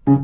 My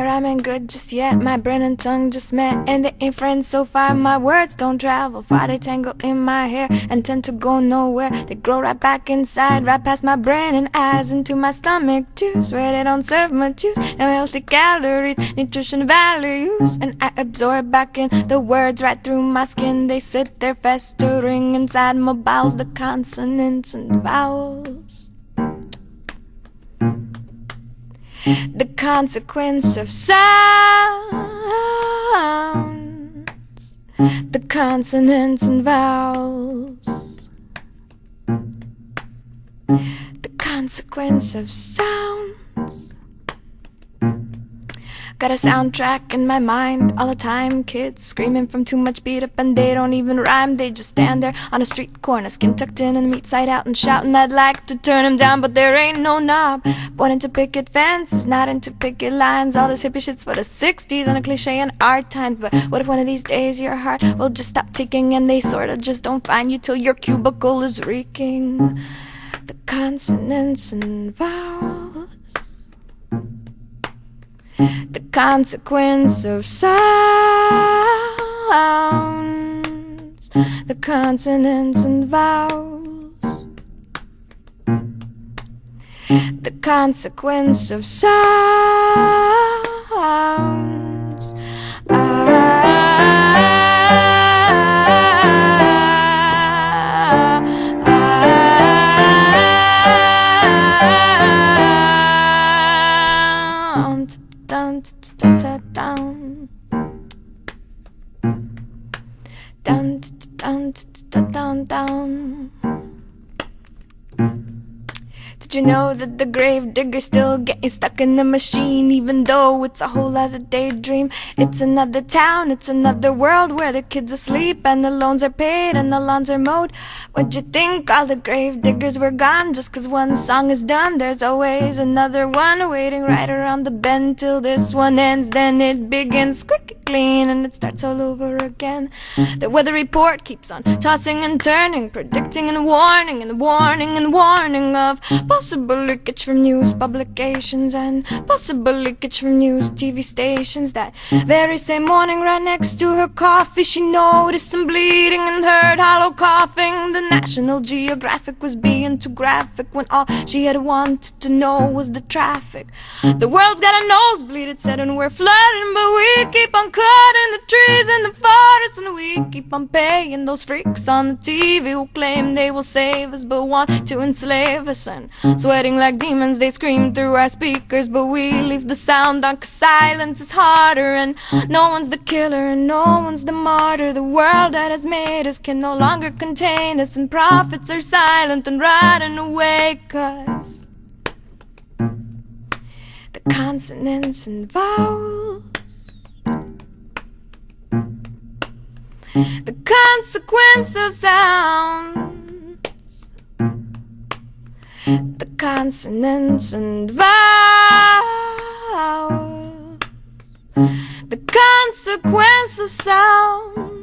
rhyme ain't good just yet, my brain and tongue just met, and they ain't friends so far. My words don't travel far, they tangle in my hair and tend to go nowhere. They grow right back inside, right past my brain and eyes, into my stomach juice, where they don't serve much use. No healthy calories, nutrition values, and I absorb back in the words right through my skin. They sit there festering inside my bowels, the consonants and vowels. The consequence of sounds, the consonants and vowels. The consequence of sounds. Got a soundtrack in my mind all the time. Kids screaming from too much beat up, and they don't even rhyme. They just stand there on a street corner, skin tucked in and meat side out, and shouting. I'd like to turn them down, but there ain't no knob. Born into picket fences, not into picket lines. All this hippie shit's for the 60s and a cliche in our times. But what if one of these days your heart will just stop ticking, and they sorta just don't find you till your cubicle is reeking? The consonants and vowels. The consequence of sounds, the consonants and vowels. The consequence of sounds. Down, down, down, down, down, down, down. Did you know that the grave diggers still get you stuck in the machine, even though it's a whole other daydream? It's another town, it's another world where the kids asleep and the loans are paid and the lawns are mowed. What'd you think all the grave diggers were gone just 'cause one song is done? There's always another one waiting right around the bend till this one ends. Then it begins squeaky clean and it starts all over again. The weather report keeps on tossing and turning, predicting and warning and warning and warning of possible leakage from news publications and possible leakage from news TV stations. That very same morning, right next to her coffee, she noticed some bleeding and heard hollow coughing. The National Geographic was being too graphic when all she had wanted to know was the traffic. The world's got a nosebleed, it said, and we're flooding, but we keep on cutting the trees in the forest, and we keep on paying those freaks on the TV who claim they will save us but want to enslave us. And sweating like demons, they scream through our speakers, but we leave the sound on 'cause silence is harder. And no one's the killer and no one's the martyr. The world that has made us can no longer contain us, and prophets are silent and riding away 'cause the consonants and vowels. The consequence of sounds, the consonants and vowels. The consequence of sounds.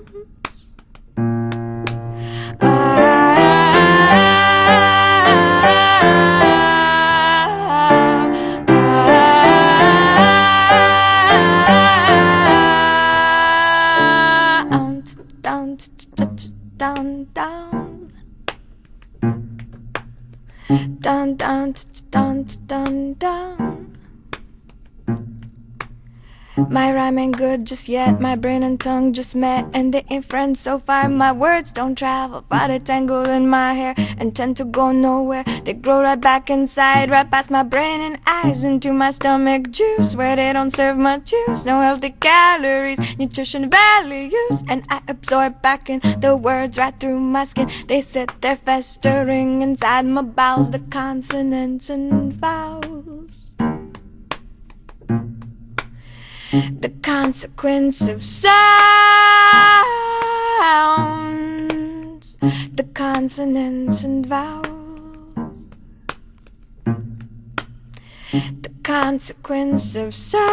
Down, down, down, down, down, down, down. My rhyme ain't good just yet, my brain and tongue just met, and they ain't friends so far. My words don't travel far, they tangle in my hair and tend to go nowhere. They grow right back inside, right past my brain and eyes, into my stomach juice, where they don't serve much use. No healthy calories, nutrition values, and I absorb back in the words right through my skin. They sit there festering inside my bowels, the consonants and vowels. The consequence of sounds, the consonants and vowels. The consequence of sounds.